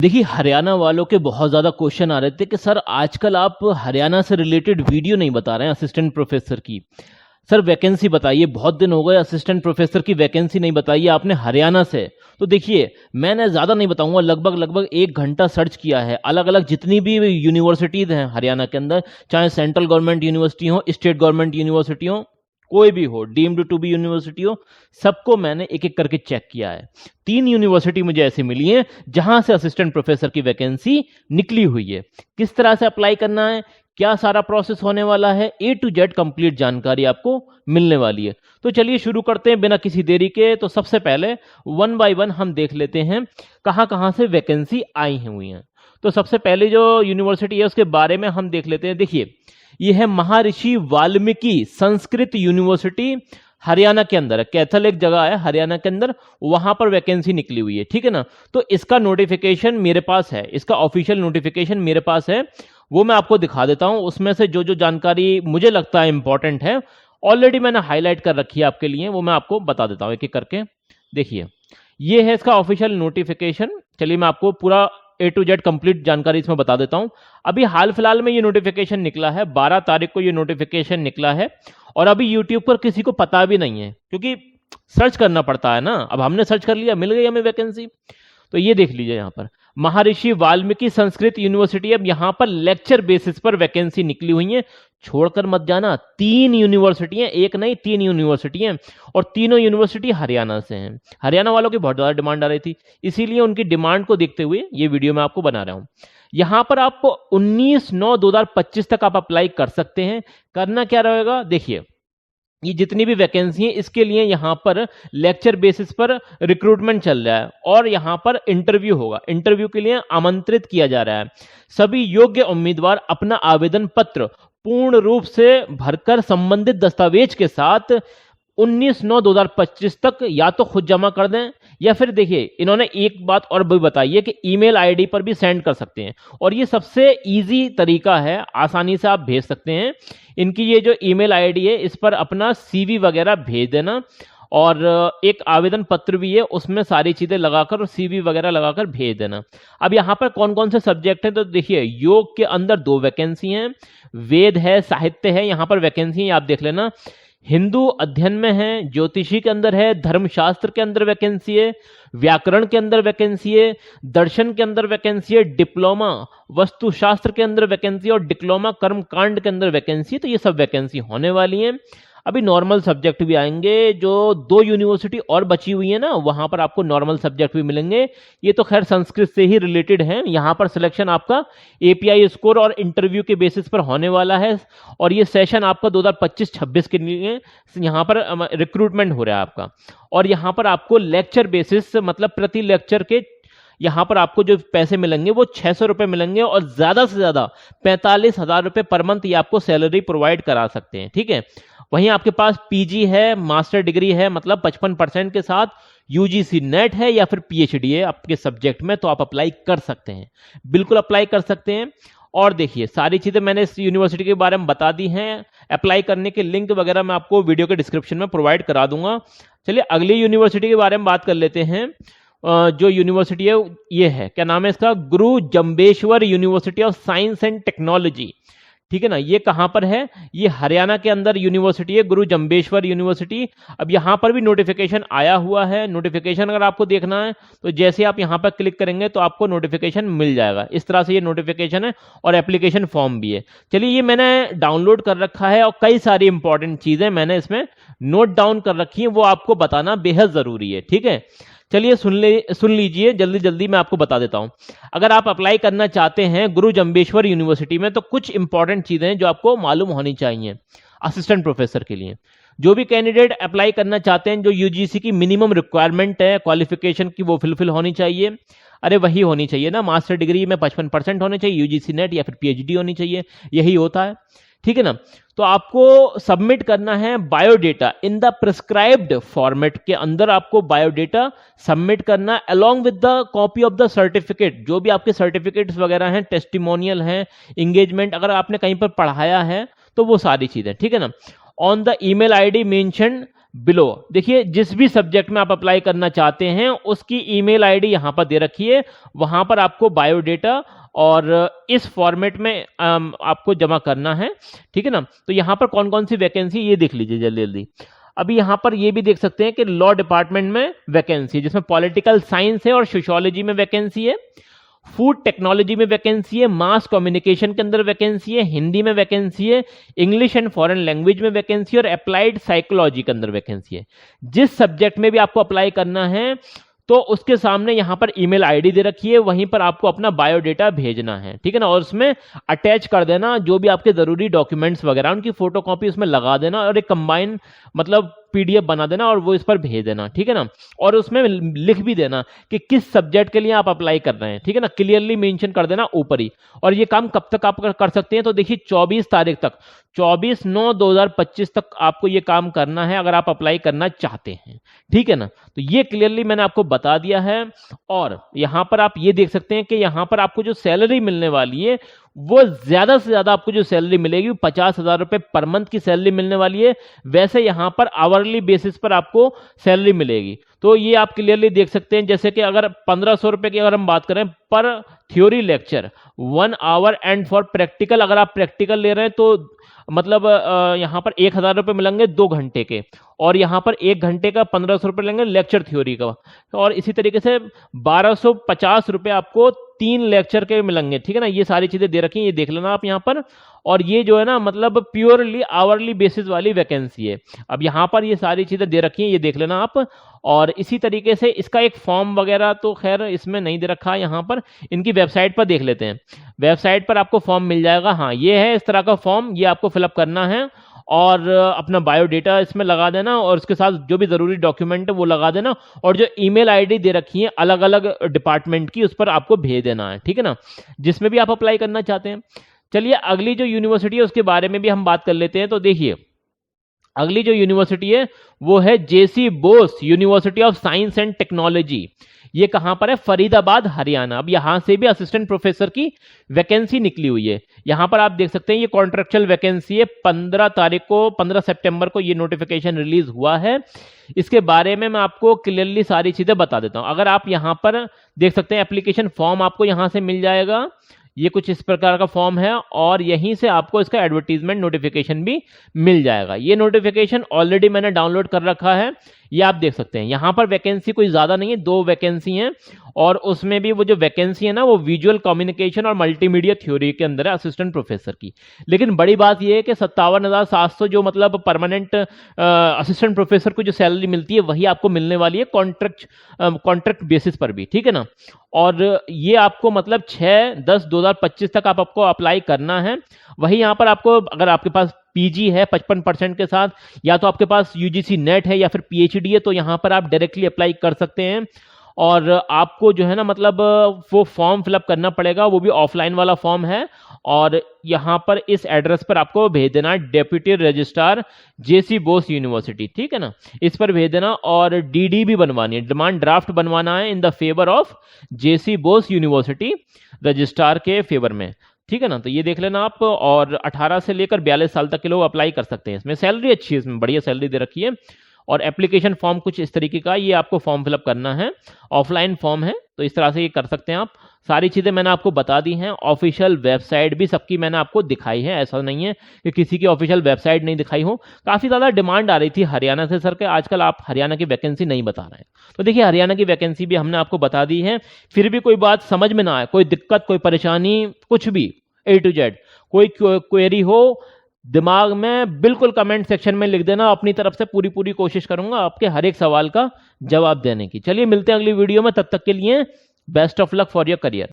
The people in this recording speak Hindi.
देखिए, हरियाणा वालों के बहुत ज़्यादा क्वेश्चन आ रहे थे कि सर आजकल आप हरियाणा से रिलेटेड वीडियो नहीं बता रहे हैं असिस्टेंट प्रोफेसर की। सर वैकेंसी बताइए, बहुत दिन हो गए असिस्टेंट प्रोफेसर की वैकेंसी नहीं बताई है आपने हरियाणा से। तो देखिए, मैंने ज़्यादा नहीं बताऊंगा, लगभग 1 घंटा सर्च किया है अलग अलग जितनी भी यूनिवर्सिटीज़ हैं हरियाणा के अंदर, चाहे सेंट्रल गवर्नमेंट यूनिवर्सिटी हो, स्टेट गवर्नमेंट यूनिवर्सिटी हो, कोई भी हो, डीम्ड टू बी यूनिवर्सिटी हो, सबको मैंने एक एक करके चेक किया है। 3 यूनिवर्सिटी मुझे ऐसी मिली है जहां से असिस्टेंट प्रोफेसर की वैकेंसी निकली हुई है। किस तरह से अप्लाई करना है, क्या सारा प्रोसेस होने वाला है, A to Z कंप्लीट जानकारी आपको मिलने वाली है। तो चलिए शुरू करते हैं बिना किसी देरी के। तो सबसे पहले 1 बाय 1 हम देख लेते हैं कहां कहां से वैकेंसी आई हुई हैं। तो सबसे पहले जो यूनिवर्सिटी है उसके बारे में हम देख लेते हैं। देखिए, यह है महर्षि वाल्मीकि संस्कृत यूनिवर्सिटी, हरियाणा के अंदर है। कैथल एक जगह है हरियाणा के अंदर, वहां पर वैकेंसी निकली हुई है, ठीक है ना। तो इसका नोटिफिकेशन मेरे पास है, इसका ऑफिशियल नोटिफिकेशन मेरे पास है, वो मैं आपको दिखा देता हूं। उसमें से जो जो जानकारी मुझे लगता है इंपॉर्टेंट है, ऑलरेडी मैंने हाईलाइट कर रखी है आपके लिए, वो मैं आपको बता देता हूं एक एक करके। देखिए, ये है इसका ऑफिशियल नोटिफिकेशन। चलिए मैं आपको पूरा A to Z कंप्लीट जानकारी इसमें बता देता हूं। अभी हाल फिलहाल में ये नोटिफिकेशन निकला है, 12 तारीख को ये नोटिफिकेशन निकला है, और अभी यूट्यूब पर किसी को पता भी नहीं है, क्योंकि सर्च करना पड़ता है ना। अब हमने सर्च कर लिया, मिल गई हमें वैकेंसी। तो ये देख लीजिए, यहाँ पर महर्षि वाल्मीकि संस्कृत यूनिवर्सिटी, अब यहाँ पर लेक्चर बेसिस पर वैकेंसी निकली हुई है। छोड़कर मत जाना, 3 यूनिवर्सिटी हैं, एक नहीं 3 यूनिवर्सिटी हैं, और तीनों यूनिवर्सिटी हरियाणा से हैं। हरियाणा वालों की बहुत ज्यादा डिमांड आ रही थी, इसीलिए उनकी डिमांड को देखते हुए ये वीडियो मैं आपको बना रहा हूं। यहां पर आप 19/9/2025 तक आप अप्लाई कर सकते हैं। करना क्या रहेगा, देखिए, ये जितनी भी वैकेंसी है इसके लिए यहां पर लेक्चर बेसिस पर रिक्रूटमेंट चल रहा है, और यहां पर इंटरव्यू होगा। इंटरव्यू के लिए आमंत्रित किया जा रहा है। सभी योग्य उम्मीदवार अपना आवेदन पत्र पूर्ण रूप से भरकर संबंधित दस्तावेज के साथ 19/9/2025 तक या तो खुद जमा कर दें, या फिर देखिए इन्होंने एक बात और भी बताई है कि ईमेल आईडी पर भी सेंड कर सकते हैं, और ये सबसे इजी तरीका है, आसानी से आप भेज सकते हैं। इनकी ये जो ईमेल आईडी है, इस पर अपना CV वगैरह भेज देना, और एक आवेदन पत्र भी है, उसमें सारी चीजें लगाकर और CV वगैरह लगाकर भेज देना। अब यहाँ पर कौन कौन से सब्जेक्ट हैं, तो देखिए, योग के अंदर 2 वैकेंसी हैं, वेद है, साहित्य है, यहाँ पर वैकेंसी है, आप देख लेना। हिंदू अध्ययन में है, ज्योतिषी के अंदर है, धर्मशास्त्र के अंदर वैकेंसी है, व्याकरण के अंदर वैकेंसी है, दर्शन के अंदर वैकेंसी है, डिप्लोमा वस्तुशास्त्र के अंदर वैकेंसी, और डिप्लोमा कर्मकांड के अंदर वैकेंसी है। तो ये सब वैकेंसी होने वाली है। अभी नॉर्मल सब्जेक्ट भी आएंगे, जो 2 यूनिवर्सिटी और बची हुई है ना, वहां पर आपको नॉर्मल सब्जेक्ट भी मिलेंगे। ये तो खैर संस्कृत से ही रिलेटेड है। यहां पर सिलेक्शन आपका API स्कोर और इंटरव्यू के बेसिस पर होने वाला है, और ये सेशन आपका 2025-26 के लिए यहां पर रिक्रूटमेंट हो रहा है आपका। और यहां पर आपको लेक्चर बेसिस, मतलब प्रति लेक्चर के यहां पर आपको जो पैसे मिलेंगे वो 600 रुपए मिलेंगे, और ज्यादा से ज्यादा 45,000 रुपए पर मंथ ये आपको सैलरी प्रोवाइड करा सकते हैं, ठीक है। वहीं आपके पास PG है, मास्टर डिग्री है, मतलब 55% के साथ UGC नेट है, या फिर PhD है आपके सब्जेक्ट में, तो आप अप्लाई कर सकते हैं, बिल्कुल अप्लाई कर सकते हैं। और देखिए, सारी चीजें मैंने इस यूनिवर्सिटी के बारे में बता दी हैं। अप्लाई करने के लिंक वगैरह मैं आपको वीडियो के डिस्क्रिप्शन में प्रोवाइड करा दूंगा। चलिए अगली यूनिवर्सिटी के बारे में बात कर लेते हैं। जो यूनिवर्सिटी है ये है, क्या नाम है इसका, गुरु Jambheshwar university of science and technology, ठीक है ना। ये कहां पर है, ये हरियाणा के अंदर यूनिवर्सिटी है, गुरु जम्बेश्वर यूनिवर्सिटी। अब यहां पर भी नोटिफिकेशन आया हुआ है। नोटिफिकेशन अगर आपको देखना है तो जैसे आप यहां पर क्लिक करेंगे तो आपको नोटिफिकेशन मिल जाएगा। इस तरह से ये नोटिफिकेशन है, और एप्लीकेशन फॉर्म भी है। चलिए, ये मैंने डाउनलोड कर रखा है, और कई सारी इंपॉर्टेंट चीजें मैंने इसमें नोट डाउन कर रखी है, वो आपको बताना बेहद जरूरी है, ठीक है। चलिए सुन लीजिए, जल्दी जल्दी मैं आपको बता देता हूं। अगर आप अप्लाई करना चाहते हैं गुरु जम्बेश्वर यूनिवर्सिटी में, तो कुछ इंपॉर्टेंट चीजें हैं जो आपको मालूम होनी चाहिए असिस्टेंट प्रोफेसर के लिए। जो भी कैंडिडेट अप्लाई करना चाहते हैं, जो UGC की मिनिमम रिक्वायरमेंट है क्वालिफिकेशन की, वो फुलफिल होनी चाहिए। अरे वही होनी चाहिए ना, मास्टर डिग्री में 55% होने चाहिए, UGC नेट या फिर PhD होनी चाहिए, यही होता है, ठीक है ना। तो आपको सबमिट करना है biodata in the prescribed format के अंदर, आपको बायोडेटा सबमिट करना along with the copy of the certificate. जो भी आपके सर्टिफिकेट्स वगैरह हैं, टेस्टिमोनियल हैं, एंगेजमेंट, अगर आपने कहीं पर पढ़ाया है तो वो सारी चीजें, ठीक है ना। On the email ID mention below. देखिए जिस भी सब्जेक्ट में आप अप्लाई करना चाहते हैं उसकी ईमेल आईडी यहां पर दे रखी है, वहां पर आपको बायोडेटा और इस फॉर्मेट में आपको जमा करना है, ठीक है ना। तो यहां पर कौन कौन सी वैकेंसी ये देख लीजिए जल्दी जल्दी। अभी यहां पर ये भी देख सकते हैं कि लॉ डिपार्टमेंट में वैकेंसी है, जिसमें पॉलिटिकल साइंस है और सोशियोलॉजी में वैकेंसी है, फूड टेक्नोलॉजी में वैकेंसी है, मास कम्युनिकेशन के अंदर वैकेंसी है, हिंदी में वैकेंसी है, इंग्लिश एंड फॉरेन लैंग्वेज में वैकेंसी और अप्लाइड साइकोलॉजी के अंदर वैकेंसी है। जिस सब्जेक्ट में भी आपको अप्लाई करना है तो उसके सामने यहां पर ईमेल आईडी दे रखी है, वहीं पर आपको अपना बायोडेटा भेजना है, ठीक है ना। और उसमें अटैच कर देना जो भी आपके जरूरी डॉक्यूमेंट्स वगैरह, उनकी फोटोकॉपी उसमें लगा देना और एक कंबाइन मतलब पीडीएफ बना देना और वो इस पर भेज देना, ठीक है ना। और उसमें लिख भी देना कि किस सब्जेक्ट के लिए आप अप्लाई कर रहे हैं, ठीक है ना, क्लियरली मेंशन कर देना ऊपर ही। और ये काम कब तक आप कर सकते हैं, तो देखिए 24 तारीख तक, 24/9/2025 तक आपको ये काम करना है अगर आप अप्लाई करना चाहते हैं, ठीक है ना। तो ये क्लियरली मैंने आपको बता दिया है। और यहां पर आप ये देख सकते हैं कि यहां पर आपको जो सैलरी मिलने वाली है वो ज्यादा से ज्यादा आपको जो सैलरी मिलेगी 50,000 रुपए पर मंथ की सैलरी मिलने वाली है। वैसे यहां पर आवरली बेसिस पर आपको सैलरी मिलेगी। तो ये आप क्लियरली देख सकते हैं, जैसे कि अगर 1500 रुपए की अगर हम बात करें पर theory lecture 1 our and for practical, अगर आप प्रैक्टिकल ले रहे हैं तो मतलब यहां पर 1,000 रुपए मिलेंगे 2 घंटे के, और यहां पर 1 घंटे का 1500 रुपए लेंगे लेक्चर थ्योरी का, और इसी तरीके से 1250 रुपए आपको 3 लेक्चर के मिलेंगे, ठीक है ना। ये सारी चीजें दे रखी हैं, ये देख लेना आप यहां पर। और ये जो है ना मतलब प्योरली आवरली बेसिस वाली वैकेंसी है। अब यहां पर ये सारी चीजें दे रखी हैं, ये देख लेना आप। और इसी तरीके से इसका एक फॉर्म वगैरह तो खैर इसमें नहीं दे रखा है, यहां पर इनकी वेबसाइट पर देख लेते हैं। वेबसाइट पर आपको फॉर्म मिल जाएगा, हाँ ये है इस तरह का फॉर्म, ये आपको फिलअप करना है और अपना बायोडेटा इसमें लगा देना और उसके साथ जो भी जरूरी डॉक्यूमेंट है वो लगा देना, और जो ईमेल आईडी दे रखी है अलग अलग डिपार्टमेंट की उस पर आपको भेज देना है, ठीक है ना, जिसमें भी आप अप्लाई करना चाहते हैं। चलिए अगली जो यूनिवर्सिटी है उसके बारे में भी हम बात कर लेते हैं। तो देखिए अगली जो यूनिवर्सिटी है वो है J C Bose university of science and technology. ये कहां पर है, फरीदाबाद हरियाणा। अब यहां से भी असिस्टेंट प्रोफेसर की वैकेंसी निकली हुई है। यहां पर आप देख सकते हैं ये कॉन्ट्रेक्चुअल वैकेंसी है। 15 सितंबर को ये नोटिफिकेशन रिलीज हुआ है। इसके बारे में मैं आपको क्लियरली सारी चीजें बता देता हूं। अगर आप यहां पर देख सकते हैं एप्लीकेशन फॉर्म आपको यहां से मिल जाएगा, ये कुछ इस प्रकार का फॉर्म है, और यहीं से आपको इसका एडवर्टीजमेंट नोटिफिकेशन भी मिल जाएगा। ये नोटिफिकेशन ऑलरेडी मैंने डाउनलोड कर रखा है, ये आप देख सकते हैं। यहां पर वैकेंसी कोई ज्यादा नहीं है, 2 वैकेंसी हैं, और उसमें भी वो जो वैकेंसी है ना वो विजुअल कम्युनिकेशन और मल्टीमीडिया थ्योरी के अंदर है असिस्टेंट प्रोफेसर की। लेकिन बड़ी बात यह है कि 57,700 जो मतलब परमानेंट असिस्टेंट प्रोफेसर को जो सैलरी मिलती है वही आपको मिलने वाली है कॉन्ट्रैक्ट बेसिस पर भी, ठीक है ना। और ये आपको मतलब 6/10/2025 तक आपको अप्लाई करना है। वही यहां पर आपको अगर आपके पास पीजी है 55% के साथ, या तो आपके पास यूजीसी नेट है या फिर पीएचडी है, तो यहां पर आप डायरेक्टली अप्लाई कर सकते हैं। और आपको जो है ना मतलब वो फॉर्म फिलअप करना पड़ेगा, वो भी ऑफलाइन वाला फॉर्म है, और यहां पर इस एड्रेस पर आपको भेज देना डेप्यूटी रजिस्ट्रार जेसी बोस यूनिवर्सिटी, ठीक है ना, इस पर भेज देना। और डीडी भी बनवानी है, डिमांड ड्राफ्ट बनवाना है in the favour of J C Bose university registrar के फेवर में, ठीक है ना। तो ये देख लेना आप। और 18 से लेकर 42 साल तक के लोग अप्लाई कर सकते हैं। इसमें सैलरी अच्छी है, इसमें बढ़िया सैलरी दे रखी है। और एप्लीकेशन फॉर्म कुछ इस तरीके का, ये आपको फॉर्म फिलअप करना है, ऑफलाइन फॉर्म है, तो इस तरह से ये कर सकते हैं आप। सारी चीजें मैंने आपको बता दी हैं। ऑफिशियल वेबसाइट भी सबकी मैंने आपको दिखाई है, ऐसा नहीं है कि किसी की ऑफिशियल वेबसाइट नहीं दिखाई हो। काफी ज्यादा डिमांड आ रही थी हरियाणा से, सर के आजकल आप हरियाणा की वैकेंसी नहीं बता रहे हैं, तो देखिए हरियाणा की वैकेंसी भी हमने आपको बता दी है। फिर भी कोई बात समझ में ना आए, कोई दिक्कत, कोई परेशानी, कुछ भी A to Z कोई क्वेरी हो दिमाग में, बिल्कुल कमेंट सेक्शन में लिख देना। अपनी तरफ से पूरी कोशिश करूंगा आपके हर एक सवाल का जवाब देने की। चलिए मिलते हैं अगली वीडियो में, तब तक के लिए best of luck for your career.